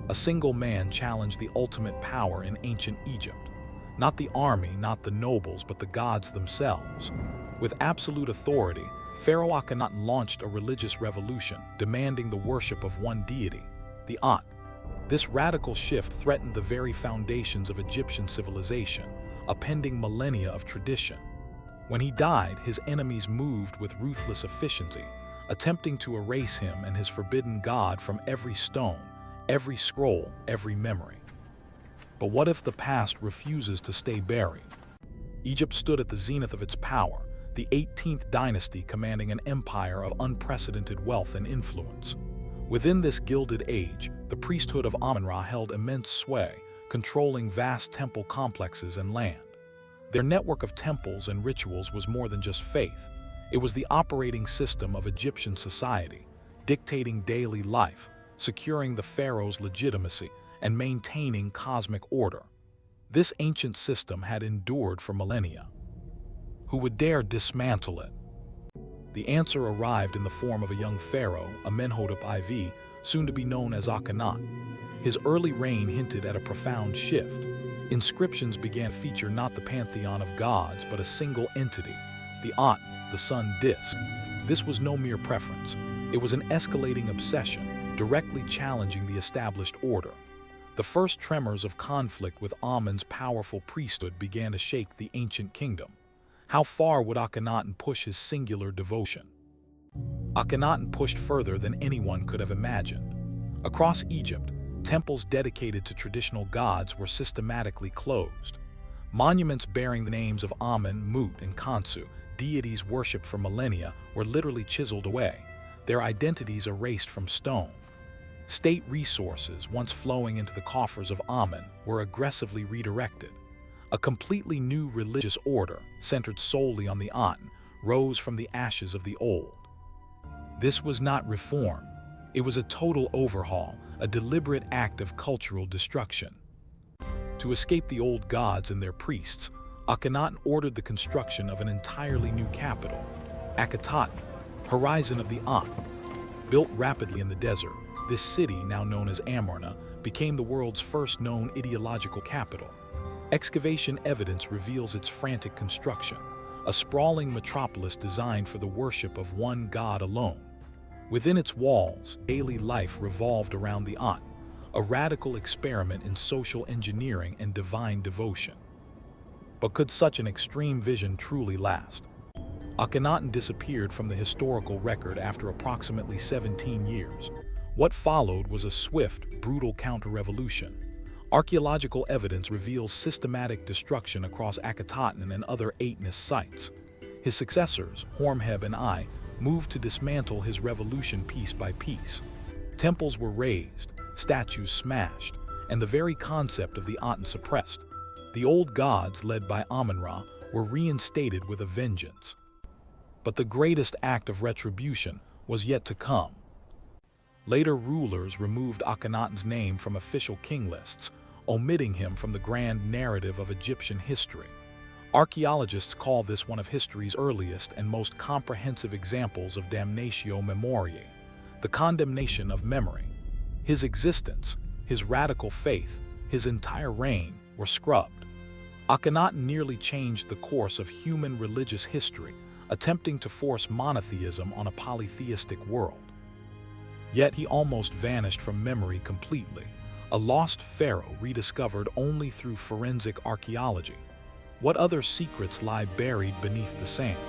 A single man challenged the ultimate power in ancient Egypt. Not the army, not the nobles, but the gods themselves. With absolute authority, Pharaoh Akhenaten launched a religious revolution, demanding the worship of one deity, the Aten. This radical shift threatened the very foundations of Egyptian civilization, upending millennia of tradition. When he died, his enemies moved with ruthless efficiency, attempting to erase him and his forbidden god from every stone, every scroll, every memory. But what if the past refuses to stay buried? Egypt stood at the zenith of its power, the 18th dynasty commanding an empire of unprecedented wealth and influence. Within this gilded age, the priesthood of Amen-Ra held immense sway, controlling vast temple complexes and land. Their network of temples and rituals was more than just faith. It was the operating system of Egyptian society, dictating daily life, securing the pharaoh's legitimacy, and maintaining cosmic order. This ancient system had endured for millennia. Who would dare dismantle it? The answer arrived in the form of a young pharaoh, Amenhotep IV, soon to be known as Akhenaten. His early reign hinted at a profound shift. Inscriptions began to feature not the pantheon of gods, but a single entity, the Aten, the sun disk. This was no mere preference. It was an escalating obsession, directly challenging the established order. The first tremors of conflict with Amen's powerful priesthood began to shake the ancient kingdom. How far would Akhenaten push his singular devotion? Akhenaten pushed further than anyone could have imagined. Across Egypt, temples dedicated to traditional gods were systematically closed. Monuments bearing the names of Amen, Mut, and Khonsu, deities worshipped for millennia, were literally chiseled away, their identities erased from stone. State resources, once flowing into the coffers of Amen, were aggressively redirected. A completely new religious order, centered solely on the Aten, rose from the ashes of the old. This was not reform. It was a total overhaul, a deliberate act of cultural destruction. To escape the old gods and their priests, Akhenaten ordered the construction of an entirely new capital, Akhetaten, horizon of the Aten. Built rapidly in the desert, this city, now known as Amarna, became the world's first known ideological capital. Excavation evidence reveals its frantic construction, a sprawling metropolis designed for the worship of one god alone. Within its walls, daily life revolved around the Aten, a radical experiment in social engineering and divine devotion. But could such an extreme vision truly last? Akhenaten disappeared from the historical record after approximately 17 years. What followed was a swift, brutal counter-revolution. Archaeological evidence reveals systematic destruction across Akhetaten and other Atenist sites. His successors, Horemheb and I, moved to dismantle his revolution piece by piece. Temples were razed, statues smashed, and the very concept of the Aten suppressed. The old gods, led by Amen-Ra, were reinstated with a vengeance. But the greatest act of retribution was yet to come. Later rulers removed Akhenaten's name from official king lists, omitting him from the grand narrative of Egyptian history. Archaeologists call this one of history's earliest and most comprehensive examples of damnatio memoriae, the condemnation of memory. His existence, his radical faith, his entire reign were scrubbed. Akhenaten nearly changed the course of human religious history, attempting to force monotheism on a polytheistic world. Yet he almost vanished from memory completely, a lost pharaoh rediscovered only through forensic archaeology. What other secrets lie buried beneath the sands?